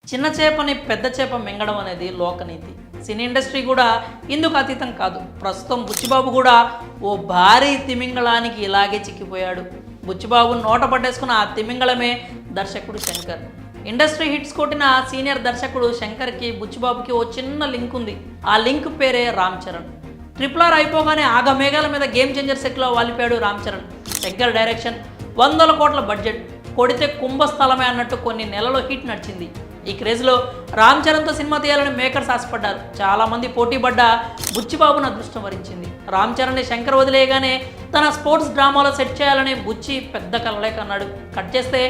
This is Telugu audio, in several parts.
చిన్న చేపని పెద్ద చేప మింగడం అనేది లోకనీతి. సినీ ఇండస్ట్రీ కూడా ఇందుకు అతీతం కాదు. ప్రస్తుతం బుచ్చిబాబు కూడా ఓ భారీ తిమింగళానికి ఇలాగే చిక్కిపోయాడు. బుచ్చిబాబు నోట పట్టేసుకున్న ఆ తిమింగళమే దర్శకుడు శంకర్. ఇండస్ట్రీ హిట్స్ కొట్టిన సీనియర్ దర్శకుడు శంకర్కి బుచ్చిబాబుకి ఓ చిన్న లింక్ ఉంది. ఆ లింక్ పేరే రామ్ చరణ్. RRR అయిపోగానే ఆగమేఘాల మీద గేమ్ చేంజర్ సెట్లో వాలిపాడు రామ్ చరణ్. శంకర్ డైరెక్షన్, 100 కోట్ల బడ్జెట్, కొడితే కుంభస్థలమే అన్నట్టు కొన్ని నెలలు హిట్ నడిచింది. ఈ క్రేజ్లో రామ్ చరణ్తో సినిమా తీయాలని మేకర్స్ ఆశపడ్డారు. చాలామంది పోటీ పడ్డ బుచ్చిబాబును అదృష్టం వరించింది. రామ్ చరణ్ని శంకర్ వదిలేయగానే తన స్పోర్ట్స్ డ్రామాలో సెట్ చేయాలని బుచ్చి పెద్ద కలలే కన్నాడు. కట్ చేస్తే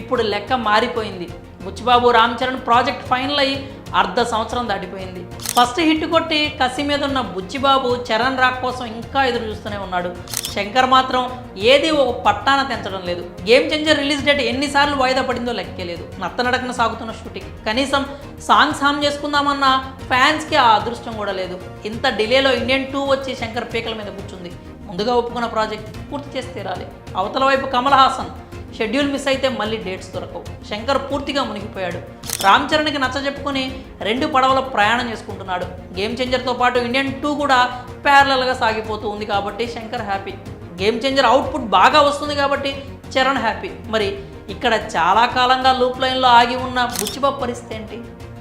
ఇప్పుడు లెక్క మారిపోయింది. బుచ్చిబాబు రామ్ చరణ్ ప్రాజెక్ట్ ఫైనల్ అయ్యి అర్ధ సంవత్సరం దాటిపోయింది. ఫస్ట్ హిట్ కొట్టి కసి మీద ఉన్న బుచ్చిబాబు చరణ్ రాక్ కోసం ఇంకా ఎదురు చూస్తూనే ఉన్నాడు. శంకర్ మాత్రం ఏది ఒక పట్టాన తెంచడం లేదు. గేమ్ చేంజర్ రిలీజ్ డేట్ ఎన్నిసార్లు వాయిదా పడిందో లెక్కేలేదు. నత్తనడకన సాగుతున్న షూటింగ్, కనీసం సాంగ్స్ హామ్ చేసుకుందామన్న ఫ్యాన్స్కి ఆ అదృష్టం కూడా లేదు. ఇంత డిలేలో ఇండియన్ 2 వచ్చి శంకర్ పీకల మీద కూర్చుంది. ముందుగా ఒప్పుకున్న ప్రాజెక్ట్ పూర్తి చేసి తీరాలి. అవతల వైపు కమల్ హాసన్ షెడ్యూల్ మిస్ అయితే మళ్ళీ డేట్స్ దొరకవు. శంకర్ పూర్తిగా మునిగిపోయాడు. రామ్ చరణ్కి నచ్చజెప్పుకుని 2 పడవల ప్రయాణం చేసుకుంటున్నాడు. గేమ్ చేంజర్తో పాటు ఇండియన్ 2 కూడా ప్యారలల్గా సాగిపోతూ ఉంది కాబట్టి Shankar happy. Game changer output బాగా వస్తుంది కాబట్టి చరణ్ హ్యాపీ. మరి ఇక్కడ చాలా కాలంగా లూప్ లైన్లో ఆగి ఉన్న బుచ్చిబాబు పరిస్థితి ఏంటి?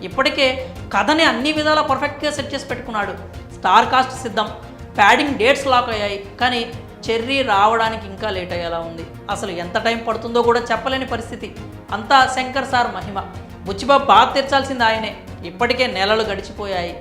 ఇప్పటికే కథని అన్ని విధాలా పర్ఫెక్ట్గా సెట్ చేసి పెట్టుకున్నాడు. స్టార్ కాస్ట్ సిద్ధం, ప్యాడింగ్ డేట్స్ లాక్ అయ్యాయి. కానీ చెర్రీ రావడానికి ఇంకా లేట్ అయ్యేలా ఉంది. అసలు ఎంత టైం పడుతుందో కూడా చెప్పలేని పరిస్థితి. అంతా శంకర్ సార్ మహిమ. బుచ్చిబాబు బాగా తీర్చాల్సింది ఆయనే. ఇప్పటికే నెలలు గడిచిపోయాయి.